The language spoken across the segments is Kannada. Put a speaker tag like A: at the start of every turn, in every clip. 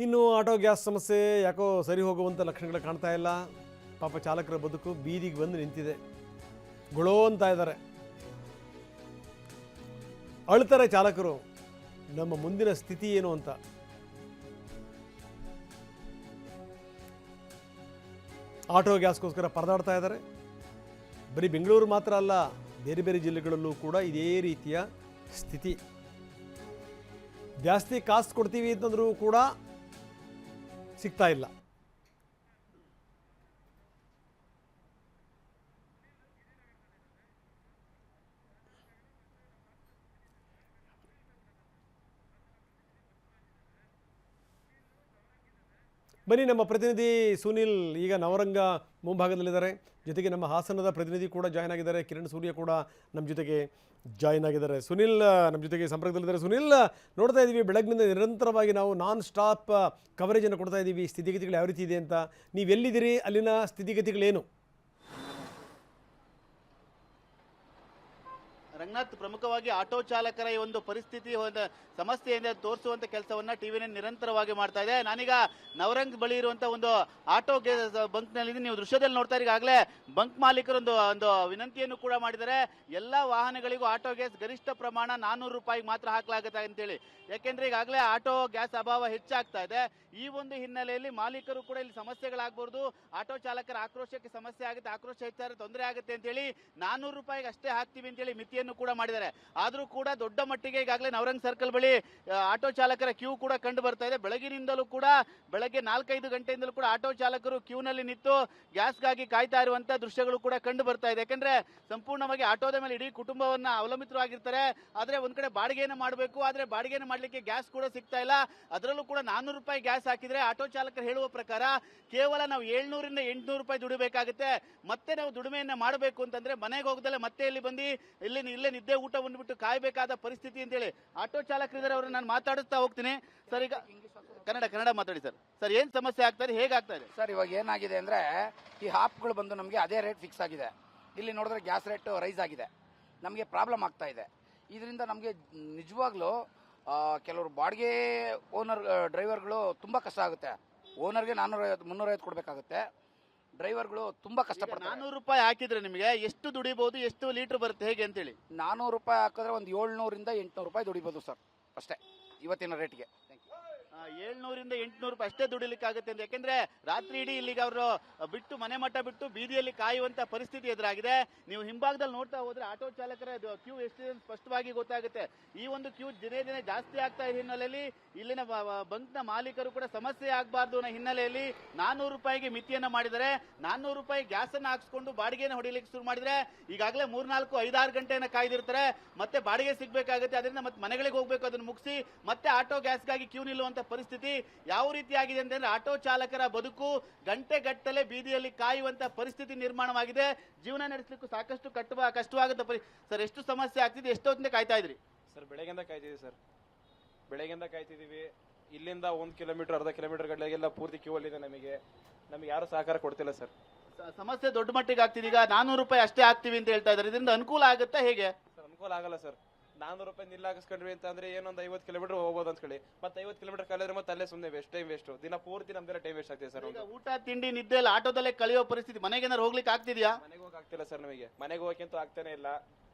A: ಇನ್ನು ಆಟೋ ಗ್ಯಾಸ್ ಸಮಸ್ಯೆ ಯಾಕೋ ಸರಿ ಹೋಗುವಂಥ ಲಕ್ಷಣಗಳು ಕಾಣ್ತಾ ಇಲ್ಲ. ಪಾಪ ಚಾಲಕರ ಬದುಕು ಬೀದಿಗೆ ಬಂದು ನಿಂತಿದೆ. ಗೊಳೋ ಅಂತ ಇದ್ದಾರೆ, ಅಳ್ತಾರೆ ಚಾಲಕರು. ನಮ್ಮ ಮುಂದಿನ ಸ್ಥಿತಿ ಏನು ಅಂತ. ಆಟೋ ಗ್ಯಾಸ್ಗೋಸ್ಕರ ಪರದಾಡ್ತಾ ಇದ್ದಾರೆ. ಬರೀ ಬೆಂಗಳೂರು ಮಾತ್ರ ಅಲ್ಲ, ಬೇರೆ ಬೇರೆ ಜಿಲ್ಲೆಗಳಲ್ಲೂ ಕೂಡ ಇದೇ ರೀತಿಯ ಸ್ಥಿತಿ. ಜಾಸ್ತಿ ಕಾಸು ಕೊಡ್ತೀವಿ ಅಂತಂದ್ರೂ ಕೂಡ ಸಿಗ್ತಾ ಇಲ್ಲ. ಬನ್ನಿ, ನಮ್ಮ ಪ್ರತಿನಿಧಿ ಸುನಿಲ್ ಈಗ ನವರಂಗ ಮುಂಭಾಗದಲ್ಲಿದ್ದಾರೆ. ಜೊತೆಗೆ ನಮ್ಮ ಹಾಸನದ ಪ್ರತಿನಿಧಿ ಕೂಡ ಜಾಯ್ನ್ ಆಗಿದ್ದಾರೆ. ಕಿರಣ್ ಸೂರ್ಯ ಕೂಡ ನಮ್ಮ ಜೊತೆಗೆ ಜಾಯ್ನ್ ಆಗಿದ್ದಾರೆ. ಸುನಿಲ್ ನಮ್ಮ ಜೊತೆಗೆ ಸಂಪರ್ಕದಲ್ಲಿದ್ದಾರೆ. ಸುನಿಲ್, ನೋಡ್ತಾ ಇದ್ದೀವಿ ಬೆಳಗ್ಗಿನಿಂದ ನಿರಂತರವಾಗಿ ನಾವು ನಾನ್ ಸ್ಟಾಪ್ ಕವರೇಜನ್ನು ಕೊಡ್ತಾ ಇದ್ದೀವಿ. ಸ್ಥಿತಿಗತಿಗಳು ಯಾವ ರೀತಿ ಇದೆ ಅಂತ. ನೀವೆಲ್ಲಿದ್ದೀರಿ? ಅಲ್ಲಿನ ಸ್ಥಿತಿಗತಿಗಳೇನು?
B: ರಂಗನಾಥ್, ಪ್ರಮುಖವಾಗಿ ಆಟೋ ಚಾಲಕರ ಈ ಒಂದು ಪರಿಸ್ಥಿತಿ ಸಮಸ್ಯೆಯಿಂದ ತೋರಿಸುವಂತ ಕೆಲಸವನ್ನ ಟಿವಿನ ನಿರಂತರವಾಗಿ ಮಾಡ್ತಾ ಇದೆ. ನಾನೀಗ ನವರಂಗ್ ಬಳಿ ಇರುವಂತಹ ಒಂದು ಆಟೋ ಬಂಕ್ ನಲ್ಲಿ ನೀವು ದೃಶ್ಯದಲ್ಲಿ ನೋಡ್ತಾ ಈಗಾಗಲೇ ಬಂಕ್ ಮಾಲೀಕರು ಒಂದು ವಿನಂತಿಯನ್ನು ಕೂಡ ಮಾಡಿದ್ದಾರೆ. ಎಲ್ಲಾ ವಾಹನಗಳಿಗೂ ಆಟೋ ಗ್ಯಾಸ್ ಗರಿಷ್ಠ ಪ್ರಮಾಣ 400 ರೂಪಾಯಿಗೆ ಮಾತ್ರ ಹಾಕಲಾಗುತ್ತೆ ಅಂತೇಳಿ. ಯಾಕೆಂದ್ರೆ ಈಗಾಗಲೇ ಆಟೋ ಗ್ಯಾಸ್ ಅಭಾವ ಹೆಚ್ಚಾಗ್ತಾ ಇದೆ. ಈ ಒಂದು ಹಿನ್ನೆಲೆಯಲ್ಲಿ ಮಾಲೀಕರು ಕೂಡ ಇಲ್ಲಿ ಸಮಸ್ಯೆಗಳಾಗಬಹುದು, ಆಟೋ ಚಾಲಕರ ಆಕ್ರೋಶಕ್ಕೆ ಸಮಸ್ಯೆ ಆಗುತ್ತೆ, ಆಕ್ರೋಶ ಹೆಚ್ಚಾದ್ರೆ ತೊಂದರೆ ಆಗುತ್ತೆ ಅಂತೇಳಿ 400 ರೂಪಾಯಿಗೆ ಅಷ್ಟೇ ಹಾಕ್ತೀವಿ ಅಂತೇಳಿ ಮಿತಿಯನ್ನು ಕೂಡ ಮಾಡಿದ್ದಾರೆ. ಆದ್ರೂ ಕೂಡ ದೊಡ್ಡ ಮಟ್ಟಿಗೆ ಈಗಾಗಲೇ ನವರಂಗ್ ಸರ್ಕಲ್ ಬಳಿ ಆಟೋ ಚಾಲಕರ ಕ್ಯೂ ಕೂಡ ಕಂಡು ಬರ್ತಾ ಇದೆ. ಬೆಳಗಿನಿಂದಲೂ ಕೂಡ ಬೆಳಗ್ಗೆ 4-5 ಗಂಟೆಯಿಂದಲೂ ಕೂಡ ಆಟೋ ಚಾಲಕರು ಕ್ಯೂನಲ್ಲಿ ನಿಂತು ಗ್ಯಾಸ್ಗಾಗಿ ಕಾಯ್ತಾ ಇರುವಂತಹ ದೃಶ್ಯಗಳು ಕೂಡ ಕಂಡು ಬರ್ತಾ ಇದೆ. ಯಾಕಂದ್ರೆ ಸಂಪೂರ್ಣವಾಗಿ ಆಟೋದ ಮೇಲೆ ಇಡೀ ಕುಟುಂಬವನ್ನ ಅವಲಂಬಿತವಾಗಿರ್ತಾರೆ. ಆದ್ರೆ ಒಂದ್ ಕಡೆ ಬಾಡಿಗೆಯನ್ನು ಮಾಡಬೇಕು, ಆದ್ರೆ ಬಾಡಿಗೆಯನ್ನು ಮಾಡ್ಲಿಕ್ಕೆ ಗ್ಯಾಸ್ ಕೂಡ ಸಿಗ್ತಾ ಇಲ್ಲ. ಅದರಲ್ಲೂ ಕೂಡ 400 ರೂಪಾಯಿ ಗ್ಯಾಸ್ ಹಾಕಿದ್ರೆ ಆಟೋ ಚಾಲಕರು ಹೇಳುವ ಪ್ರಕಾರ ಕೇವಲ ನಾವು 700ರಿಂದ 800 ರೂಪಾಯಿ ದುಡಿಬೇಕಾಗುತ್ತೆ. ಮತ್ತೆ ನಾವು ದುಡಿಮೆಯನ್ನ ಮಾಡಬೇಕು ಅಂತಂದ್ರೆ ಮನೆಗೆ ಹೋಗದಲ್ಲೇ ಮತ್ತೆ ಇಲ್ಲಿ ಬಂದು ಇಲ್ಲೇ ನಿದ್ದೆ ಊಟ ಬಂದ್ಬಿಟ್ಟು ಕಾಯಬೇಕಾದ ಪರಿಸ್ಥಿತಿ ಅಂತೇಳಿ ಆಟೋ ಚಾಲಕರಿದ್ದಾರೆ. ಅವ್ರನ್ನ ನಾನು ಮಾತಾಡಿಸ್ತಾ ಹೋಗ್ತೀನಿ. ಸರ್, ಈಗ ಕನ್ನಡ ಮಾತಾಡಿ ಸರ್. ಸರ್, ಏನ್ ಸಮಸ್ಯೆ ಆಗ್ತಾ ಇದೆ, ಹೇಗಾಗ್ತಾ ಇದೆ?
C: ಸರ್, ಇವಾಗ ಏನಾಗಿದೆ ಅಂದ್ರೆ ಈ ಆಪ್ಗಳು ಬಂದು ನಮಗೆ ಅದೇ ರೇಟ್ ಫಿಕ್ಸ್ ಆಗಿದೆ. ಇಲ್ಲಿ ನೋಡಿದ್ರೆ ಗ್ಯಾಸ್ ರೇಟ್ ರೈಸ್ ಆಗಿದೆ. ನಮಗೆ ಪ್ರಾಬ್ಲಮ್ ಆಗ್ತಾ ಇದೆ. ಇದರಿಂದ ನಮಗೆ ನಿಜವಾಗ್ಲೂ ಕೆಲವರು ಬಾಡಿಗೆ ಡ್ರೈವರ್ಗಳು ತುಂಬಾ ಕಷ್ಟ ಆಗುತ್ತೆ. ಓನರ್ಗೆ 450-350 ಕೊಡಬೇಕಾಗುತ್ತೆ. ಡ್ರೈವರ್ಗಳು ತುಂಬಾ ಕಷ್ಟಪಡ್ತಾರೆ.
B: 400 ರೂಪಾಯಿ ಹಾಕಿದ್ರೆ ನಿಮಗೆ ಎಷ್ಟು ದುಡಿಬಹುದು, ಎಷ್ಟು ಲೀಟರ್ ಬರುತ್ತೆ, ಹೇಗೆ ಅಂತೇಳಿ?
C: 400 ರೂಪಾಯಿ ಹಾಕಿದ್ರೆ ಒಂದು 700ರಿಂದ 800 ರೂಪಾಯಿ ದುಡಿಬಹುದು ಸರ್, ಅಷ್ಟೇ ಇವತ್ತಿನ ರೇಟ್ಗೆ.
B: 700ರಿಂದ 800 ರೂಪಾಯಿ ಅಷ್ಟೇ ದುಡಿಲಿಕ್ಕಾಗುತ್ತೆ ಅಂತ. ಯಾಕೆಂದ್ರೆ ರಾತ್ರಿ ಇಡೀ ಇಲ್ಲಿಗೆ ಅವರು ಬಿಟ್ಟು ಮನೆ ಮಠ ಬಿಟ್ಟು ಬೀದಿಯಲ್ಲಿ ಕಾಯುವಂತ ಪರಿಸ್ಥಿತಿ ಎದುರಾಗಿದೆ. ನೀವು ಹಿಂಭಾಗದಲ್ಲಿ ನೋಡ್ತಾ ಹೋದ್ರೆ ಆಟೋ ಚಾಲಕರ ಕ್ಯೂ ಎಷ್ಟಿದೆ ಸ್ಪಷ್ಟವಾಗಿ ಗೊತ್ತಾಗುತ್ತೆ. ಈ ಒಂದು ಕ್ಯೂ ದಿನೇ ಜಾಸ್ತಿ ಆಗ್ತಾ ಇರೋ ಹಿನ್ನೆಲೆಯಲ್ಲಿ ಇಲ್ಲಿನ ಬಂಕ್ನ ಮಾಲೀಕರು ಕೂಡ ಸಮಸ್ಯೆ ಆಗಬಾರ್ದು ಅನ್ನೋ ಹಿನ್ನೆಲೆಯಲ್ಲಿ 400 ರೂಪಾಯಿಗೆ ಮಿತಿಯನ್ನ ಮಾಡಿದರೆ 400 ರೂಪಾಯಿ ಗ್ಯಾಸ್ ಅನ್ನ ಹಾಕ್ಸ್ಕೊಂಡು ಬಾಡಿಗೆನ ಹೊಡಿಲಿಕ್ಕೆ ಶುರು ಮಾಡಿದ್ರೆ ಈಗಾಗಲೇ 3-4-5-6 ಗಂಟೆಯನ್ನ ಕಾಯ್ದಿರ್ತಾರೆ. ಮತ್ತೆ ಬಾಡಿಗೆ ಸಿಗ್ಬೇಕಾಗುತ್ತೆ. ಅದರಿಂದ ಮತ್ತೆ ಮನೆಗಳಿಗೆ ಹೋಗ್ಬೇಕು, ಅದನ್ನು ಮುಗಿಸಿ ಮತ್ತೆ ಆಟೋ ಗ್ಯಾಸ್ಗಾಗಿ ಕ್ಯೂ ನಿಲ್ಲುವಂತ ಪರಿಸ್ಥಿತಿ ಯಾವ ರೀತಿ ಆಗಿದೆ ಅಂತಂದ್ರೆ ಆಟೋ ಚಾಲಕರ ಬದುಕು ಗಂಟೆಗಟ್ಟಲೆ ಬೀದಿಯಲ್ಲಿ ಕಾಯುವಂತ ಪರಿಸ್ಥಿತಿ ನಿರ್ಮಾಣವಾಗಿದೆ. ಜೀವನ ನಡೆಸಲಿಕ್ಕೂ ಸಾಕಷ್ಟು ಕಷ್ಟವಾಗುತ್ತೆ. ಸರ್, ಎಷ್ಟು ಸಮಸ್ಯೆ ಆಗ್ತಿದೆ, ಎಷ್ಟೊತ್ತಿಂದ ಕಾಯ್ತಾ ಇದ್ರಿ?
D: ಸರ್, ಬೆಳಗ್ಗೆಯಿಂದ ಕಾಯ್ತಿದ್ದೀವಿ ಸರ್. ಬೆಳಗ್ಗೆಯಿಂದ ಕಾಯ್ತಿದ್ದೀವಿ. ಇಲ್ಲಿಂದ 1 ಕಿಲೋಮೀಟರ್ ಅರ್ಧ ಕಿಲೋಮೀಟರ್ ಗಟ್ಟಲೆಗೆಲ್ಲ ಪೂರ್ತಿ ಕ್ಯೂ ಅಲ್ಲಿದೆ. ನಮಗೆ ಯಾರು ಸಹಕಾರ ಕೊಡ್ತಿಲ್ಲ ಸರ್.
B: ಸಮಸ್ಯೆ ದೊಡ್ಡ ಮಟ್ಟಿಗೆ ಆಗ್ತಿದೆ. ಈಗ 400 ರೂಪಾಯಿ ಅಷ್ಟೇ ಹಾಕ್ತಿವಿ ಅಂತ ಹೇಳ್ತಾ ಇದ್ದಾರೆ. ಇದರಿಂದ ಅನುಕೂಲ ಆಗುತ್ತಾ, ಹೇಗೆ?
D: ಸರ್, ಅನುಕೂಲ ಆಗಲ್ಲ ಸರ್. 400 ರೂಪಾಯಿ ನಿಲ್ಲಾಗಿಸ್ಕೊಂಡ್ವಿ ಅಂತ ಅಂದ್ರೆ ಏನೊಂದು 50 ಕಿಲೋಮೀಟರ್ ಹೋಗ್ಬೋದು ಅನ್ಕೊಳ್ಳಿ. ಮತ್ತೆ 50 ಕಿಲೋಮೀಟರ್ ಕಳೆದ್ರೆ ಮತ್ತೆ ಅಲ್ಲೇ ಸುಮ್ಮನೆ ಟೈಮ್ ವೇಸ್ಟ್. ದಿನ ಪೂರ್ತಿ ನಮ್ದೆಲ್ಲ ಟೈಮ್ ವೇಸ್ಟ್ ಆಗ್ತಿದೆ ಸರ್.
B: ಈಗ ಊಟ ತಿಂಡಿ ನಿದ್ದೆ ಎಲ್ಲ ಆಟೋದಲ್ಲೇ ಕಳೆಯೋ ಪರಿಸ್ಥಿತಿ. ಮನೆಗೆ ಏನಾರು ಹೋಗ್ಲಿಕ್ಕೆ ಆಗ್ತಿದ್ಯಾ?
D: ಮನೆಗೆ ಹೋಗಿ ಆಗ್ತಿಲ್ಲ ಸರ್. ಮನೆಗೆ ಹೋಗಕ್ಕಂತೂ ಆಗ್ತಾನೆ ಇಲ್ಲ.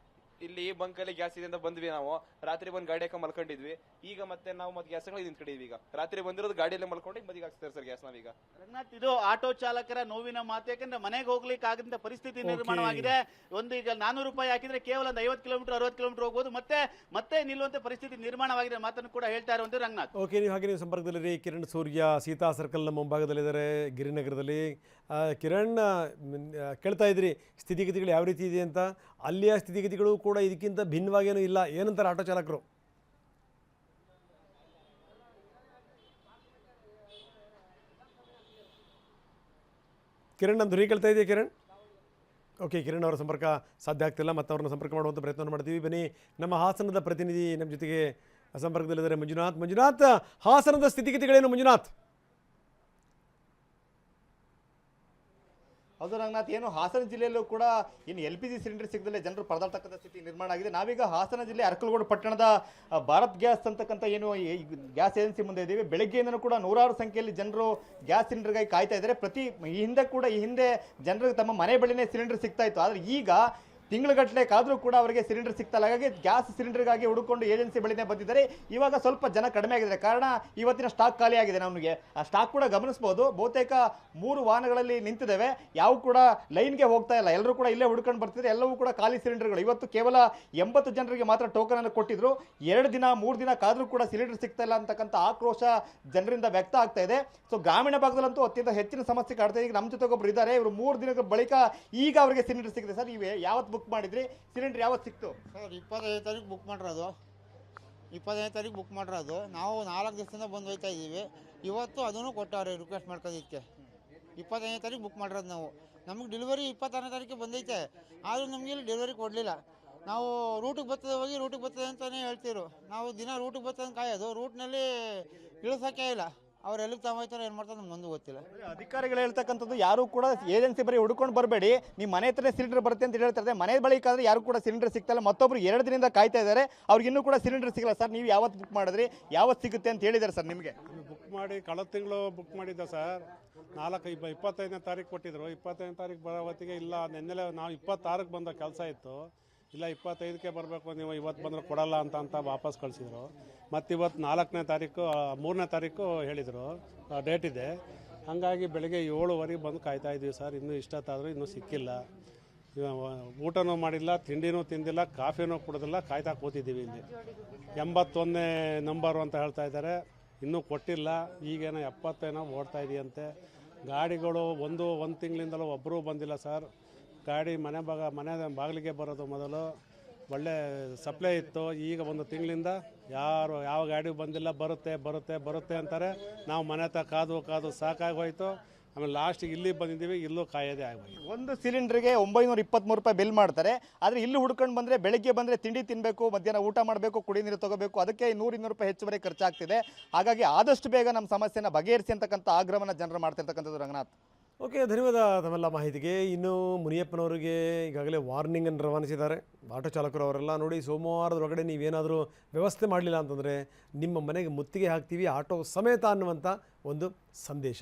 D: ಇಲ್ಲಿ ಬಂಕಲ್ಲಿ ಗ್ಯಾಸ್ ಇದೆ ಅಂತ ಬಂದ್ವಿ. ನಾವು ರಾತ್ರಿ ಬಂದು ಗಾಡಿ ಹಾಕೊಂಡು ಮಲ್ಕೊಂಡಿದ್ವಿ. ಈಗ ಮತ್ತೆ ನಾವು ಮತ್ತೆ ಗ್ಯಾಸ್ ನಿಂತ್ಕೊಂಡಿದ್ವಿ. ಈಗ ರಾತ್ರಿ ಬಂದಿರೋದು ಗಾಡಿಯಲ್ಲೇ ಮಲ್ಕೊಂಡು ಮದಿಗೆ ಹಾಕ್ತಾರೆ ಸರ್ ಗ್ಯಾಸ್ ನಾವೀಗ.
B: ರಂಗನಾಥ್, ಇದು ಆಟೋ ಚಾಲಕರ ನೋವಿನ ಮಾತು. ಯಾಕಂದ್ರೆ ಮನೆಗೆ ಹೋಗ್ಲಿಕ್ಕೆ ಆಗಂತ ಪರಿಸ್ಥಿತಿ ನಿರ್ಮಾಣವಾಗಿದೆ. ಒಂದು ಈಗ 400 ರೂಪಾಯಿ ಹಾಕಿದ್ರೆ ಕೇವಲ ಒಂದು 50 ಕಿಲೋಮೀಟರ್ 60 ಕಿಲೋಮೀಟರ್ ಹೋಗ್ಬೋದು, ಮತ್ತೆ ನಿಲ್ಲುವಂತ ಪರಿಸ್ಥಿತಿ ನಿರ್ಮಾಣವಾಗಿದೆ ಮಾತನ್ನು ಕೂಡ ಹೇಳ್ತಾ ಇರುವಂತ ರಂಗನಾಥ್.
A: ಓಕೆ, ನೀವು ಸಂಪರ್ಕದಲ್ಲಿ ಕಿರಣ್ ಸೂರ್ಯ ಸೀತಾ ಸರ್ಕಲ್ನ ಮುಂಭಾಗದಲ್ಲಿದ್ದಾರೆ, ಗಿರಿನಗರದಲ್ಲಿ. ಕಿರಣ್, ಕೇಳ್ತಾ ಇದ್ರಿ ಸ್ಥಿತಿಗತಿಗಳು ಯಾವ ರೀತಿ ಇದೆ ಅಂತ. ಅಲ್ಲಿಯ ಸ್ಥಿತಿಗತಿಗಳು ಕೂಡ ಇದಕ್ಕಿಂತ ಭಿನ್ನವಾಗೇನೂ ಇಲ್ಲ. ಏನಂತಾರೆ ಆಟೋ ಚಾಲಕರು? ಕಿರಣ್, ನಮ್ಮ ಧ್ವನಿ ಕೇಳ್ತಾ ಇದೆಯಾ ಕಿರಣ್? ಓಕೆ, ಕಿರಣ್ ಅವರ ಸಂಪರ್ಕ ಸಾಧ್ಯ ಆಗ್ತಿಲ್ಲ. ಮತ್ತು ಅವ್ರನ್ನ ಸಂಪರ್ಕ ಮಾಡುವಂಥ ಪ್ರಯತ್ನ ಮಾಡ್ತೀವಿ. ಬನ್ನಿ, ನಮ್ಮ ಹಾಸನದ ಪ್ರತಿನಿಧಿ ನಮ್ಮ ಜೊತೆಗೆ ಸಂಪರ್ಕದಲ್ಲಿದ್ದಾರೆ, ಮಂಜುನಾಥ್. ಹಾಸನದ ಸ್ಥಿತಿಗತಿಗಳೇನು ಮಂಜುನಾಥ್?
E: ಹೌದು ರಂಗನಾಥ್, ಏನು ಹಾಸನ ಜಿಲ್ಲೆಯಲ್ಲೂ ಕೂಡ ಏನು LPG ಸಿಲಿಂಡರ್ ಸಿಗದಲ್ಲೇ ಜನರು ಪರದಾಡ್ತಕ್ಕಂಥ ಸ್ಥಿತಿ ನಿರ್ಮಾಣ ಆಗಿದೆ. ನಾವೀಗ ಹಾಸನ ಜಿಲ್ಲೆ ಅರಕಲಗೂಡು ಪಟ್ಟಣದ ಭಾರತ್ ಗ್ಯಾಸ್ ಅಂತಕ್ಕಂಥ ಏನು ಈ ಗ್ಯಾಸ್ ಏಜೆನ್ಸಿ ಮುಂದೆ ಇದ್ದೀವಿ. ಬೆಳಗ್ಗೆಯಿಂದನೂ ಕೂಡ ನೂರಾರು ಸಂಖ್ಯೆಯಲ್ಲಿ ಜನರು ಗ್ಯಾಸ್ ಸಿಲಿಂಡರ್ಗಾಗಿ ಕಾಯ್ತಾ ಇದ್ದಾರೆ. ಈ ಹಿಂದೆ ಜನರಿಗೆ ತಮ್ಮ ಮನೆ ಬಳಿನೇ ಸಿಲಿಂಡರ್ ಸಿಗ್ತಾ ಇತ್ತು. ಆದರೆ ಈಗ ತಿಂಗಳುಗಟ್ಟಲೆ ಕಾದರೂ ಕೂಡ ಅವರಿಗೆ ಸಿಲಿಂಡರ್ ಸಿಗ್ತಲ್ಲ. ಹಾಗಾಗಿ ಗ್ಯಾಸ್ ಸಿಲಿಂಡರ್ಗಾಗಿ ಹುಡುಕೊಂಡು ಏಜೆನ್ಸಿ ಬಳಿನೇ ಬಂದಿದ್ದಾರೆ. ಇವಾಗ ಸ್ವಲ್ಪ ಜನ ಕಡಿಮೆ ಆಗಿದ್ದಾರೆ, ಕಾರಣ ಇವತ್ತಿನ ಸ್ಟಾಕ್ ಖಾಲಿ ಆಗಿದೆ. ನಮಗೆ ಆ ಸ್ಟಾಕ್ ಕೂಡ ಗಮನಿಸಬಹುದು. ಬಹುತೇಕ 3 ವಾಹನಗಳಲ್ಲಿ ನಿಂತಿದ್ದೇವೆ, ಯಾವ ಕೂಡ ಲೈನ್ಗೆ ಹೋಗ್ತಾ ಇಲ್ಲ. ಎಲ್ಲರೂ ಕೂಡ ಇಲ್ಲೇ ಹುಡ್ಕೊಂಡು ಬರ್ತಿದ್ದಾರೆ. ಎಲ್ಲವೂ ಕೂಡ ಖಾಲಿ ಸಿಲಿಂಡರ್ಗಳು. ಇವತ್ತು ಕೇವಲ 80 ಜನರಿಗೆ ಮಾತ್ರ ಟೋಕನ್ ಅನ್ನು ಕೊಟ್ಟಿದ್ರು. 2 ದಿನ 3 ದಿನ ಕಾದರೂ ಕೂಡ ಸಿಲಿಂಡರ್ ಸಿಗ್ತಾ ಇಲ್ಲ ಅಂತಕ್ಕಂಥ ಆಕ್ರೋಶ ಜನರಿಂದ ವ್ಯಕ್ತ ಆಗ್ತಾ ಇದೆ. ಸೊ ಗ್ರಾಮೀಣ ಭಾಗದಲ್ಲಂತೂ ಅತ್ಯಂತ ಹೆಚ್ಚಿನ ಸಮಸ್ಯೆ ಕಾಡ್ತಾ ಇದೆ. ಈಗ ನಮ್ಮ ಜೊತೆ ಒಬ್ಬರು ಇದ್ದಾರೆ, ಇವರು 3 ದಿನಗಳ ಬಳಿಕ ಈಗ ಅವರಿಗೆ ಸಿಲಿಂಡರ್ ಸಿಕ್ಕಿದೆ. ಸರ್, ಇವೆ ಯಾವತ್ತು ಬುಕ್ ಮಾಡಿದ್ರಿ? ಸಿಲಿಂಡರ್ ಯಾವತ್ತು ಸಿಕ್ತು?
F: ಸರ್ 25 ತಾರೀಕು ಬುಕ್ ಮಾಡಿರೋದು. 25 ತಾರೀಕು ಬುಕ್ ಮಾಡಿರೋದು. ನಾವು 4 ದಿವಸದಿಂದ ಬಂದು ಹೋಯ್ತಾ ಇದ್ದೀವಿ. ಇವತ್ತು ಅದನ್ನು ಕೊಟ್ಟವ್ರೆ ರಿಕ್ವೆಸ್ಟ್ ಮಾಡ್ಕೋದಕ್ಕೆ. 25 ತಾರೀಕು ಬುಕ್ ಮಾಡಿರೋದು ನಾವು. ನಮಗೆ ಡೆಲಿವರಿ 26ನೇ ತಾರೀಕು ಬಂದೈತೆ, ಆದರೂ ನಮಗೆ ಇಲ್ಲಿ ಡೆಲಿವರಿ ಕೊಡಲಿಲ್ಲ. ನಾವು ರೂಟಿಗೆ ಬರ್ತದೆ, ಹೋಗಿ ರೂಟಿಗೆ ಬರ್ತದೆ ಅಂತಲೇ ಹೇಳ್ತಿರು. ನಾವು ದಿನ ರೂಟಿಗೆ ಬರ್ತದೆ ಅಂತ ಕಾಯೋದು, ರೂಟ್ನಲ್ಲಿ ಇಳಿಸೋಕ್ಕೆ ಇಲ್ಲ. ಅವ್ರು ಎಲ್ಲಿಗೆ ತಗೋಯ್ತಾರೆ, ಏನು ಮಾಡ್ತಾರೆ ನಮ್ಗೆ ಒಂದು ಗೊತ್ತಿಲ್ಲ.
E: ಅಧಿಕಾರಿಗಳು ಹೇಳ್ತಕ್ಕಂಥದ್ದು ಯಾರು ಕೂಡ ಏಜೆನ್ಸಿ ಬರೀ ಹುಡ್ಕೊಂಡು ಬರಬೇಡಿ, ನಿಮ್ಮ ಮನೆ ಹತ್ರನೇ ಸಿಲಿಂಡರ್ ಬರುತ್ತೆ ಅಂತ ಹೇಳ್ತಾರೆ. ಮನೆ ಬಳಿಕಾದ್ರೆ ಯಾರು ಕೂಡ ಸಿಲಿಂಡರ್ ಸಿಗ್ತಲ್ಲ. ಮತ್ತೊಬ್ರು 2 ದಿನದಿಂದ ಕಾಯ್ತಾ ಇದ್ದಾರೆ, ಅವ್ರಿಗೆ ಇನ್ನೂ ಕೂಡ ಸಿಲಿಂಡರ್ ಸಿಗಲ್ಲ. ಸರ್, ನೀವು ಯಾವತ್ತು ಬುಕ್ ಮಾಡಿದ್ರಿ, ಯಾವತ್ತು ಸಿಗುತ್ತೆ ಅಂತ ಹೇಳಿದ್ದಾರೆ ಸರ್ ನಿಮಗೆ?
G: ಬುಕ್ ಮಾಡಿ ಕಳೆದ ತಿಂಗಳು ಬುಕ್ ಮಾಡಿದ್ದೆ ಸರ್. 25ನೇ ತಾರೀಕು ಕೊಟ್ಟಿದ್ರು. 25ನೇ ತಾರೀಕು ಬರೋ ಹೊತ್ತಿಗೆ ಇಲ್ಲ, ನೆನ್ನೆಲೆ ನಾವು 26ಕ್ಕೆ ಬಂದ ಕೆಲಸ ಇತ್ತು. ಇಲ್ಲ 25ಕ್ಕೆ ಬರಬೇಕು, ನೀವು ಇವತ್ತು ಬಂದರೆ ಕೊಡಲ್ಲ ಅಂತ ವಾಪಸ್ ಕಳಿಸಿದ್ರು. ಮತ್ತು ಇವತ್ತು 4ನೇ ತಾರೀಕು 3ನೇ ತಾರೀಕು ಹೇಳಿದರು ಡೇಟ್ ಇದೆ. ಹಾಗಾಗಿ ಬೆಳಗ್ಗೆ 7:15 ಬಂದು ಕಾಯ್ತಾ ಇದ್ದೀವಿ ಸರ್. ಇನ್ನೂ ಇಷ್ಟೊತ್ತಾದರೂ ಇನ್ನೂ ಸಿಕ್ಕಿಲ್ಲ. ಊಟನೂ ಮಾಡಿಲ್ಲ, ತಿಂಡಿನೂ ತಿಂದಿಲ್ಲ, ಕಾಫಿನೂ ಕುಡಿದಿಲ್ಲ, ಕಾಯ್ತಾ ಕೂತಿದ್ದೀವಿ ಇಲ್ಲಿ. 81ನೇ ನಂಬರು ಅಂತ ಹೇಳ್ತಾ ಇದ್ದಾರೆ, ಇನ್ನೂ ಕೊಟ್ಟಿಲ್ಲ. ಈಗೇನೋ 70 ಓಡ್ತಾ ಇದೆಯಂತೆ. ಗಾಡಿಗಳು ಒಂದು ತಿಂಗಳಿಂದಲೂ ಒಬ್ಬರೂ ಬಂದಿಲ್ಲ ಸರ್. ಗಾಡಿ ಮನೆ ಬಾಗಿಲಿಗೆ ಬರೋದು ಮೊದಲು ಒಳ್ಳೆ ಸಪ್ಲೈ ಇತ್ತು. ಈಗ 1 ತಿಂಗಳಿಂದ ಯಾವ ಗಾಡಿ ಬಂದಿಲ್ಲ. ಬರುತ್ತೆ ಅಂತಾರೆ. ನಾವು ಮನೆ ಹತ್ರ ಕಾದು ಸಾಕಾಗೋಯ್ತು. ಆಮೇಲೆ ಲಾಸ್ಟಿಗೆ ಇಲ್ಲಿ ಬಂದಿದ್ದೀವಿ, ಇಲ್ಲೂ ಕಾಯೋದೇ ಆಗೋಯ್ತು.
E: ಒಂದು ಸಿಲಿಂಡರ್ಗೆ 923 ರೂಪಾಯಿ ಬಿಲ್ ಮಾಡ್ತಾರೆ. ಆದರೆ ಇಲ್ಲಿ ಹುಡ್ಕೊಂಡು ಬಂದರೆ, ಬೆಳಗ್ಗೆ ಬಂದರೆ ತಿಂಡಿ ತಿನ್ನಬೇಕು, ಮಧ್ಯಾಹ್ನ ಊಟ ಮಾಡಬೇಕು, ಕುಡಿ ನೀರು ತಗೋಬೇಕು, ಅದಕ್ಕೆ 100-200 ರೂಪಾಯಿ ಹೆಚ್ಚುವರಿ ಖರ್ಚಾಗ್ತಿದೆ. ಹಾಗಾಗಿ ಆದಷ್ಟು ಬೇಗ ನಮ್ಮ ಸಮಸ್ಯೆನ ಬಗೆಹರಿಸಿ ಅಂತಕ್ಕಂಥ ಆಗ್ರಹವನ್ನು ಜನರು ಮಾಡ್ತಿರ್ತಕ್ಕಂಥದ್ದು ರಂಗನಾಥ್.
A: ಓಕೆ, ಧನ್ಯವಾದ ತಮ್ಮೆಲ್ಲ ಮಾಹಿತಿಗೆ. ಇನ್ನು ಮುನಿಯಪ್ಪನವರಿಗೆ ಈಗಾಗಲೇ ವಾರ್ನಿಂಗನ್ನು ರವಾನಿಸಿದ್ದಾರೆ ಆಟೋ ಚಾಲಕರು. ಅವರೆಲ್ಲ ನೋಡಿ, ಸೋಮವಾರದೊಳಗಡೆ ನೀವೇನಾದರೂ ವ್ಯವಸ್ಥೆ ಮಾಡಲಿಲ್ಲ ಅಂತಂದರೆ ನಿಮ್ಮ ಮನೆಗೆ ಮುತ್ತಿಗೆ ಹಾಕ್ತೀವಿ ಆಟೋ ಸಮೇತ ಅನ್ನುವಂಥ ಒಂದು ಸಂದೇಶ.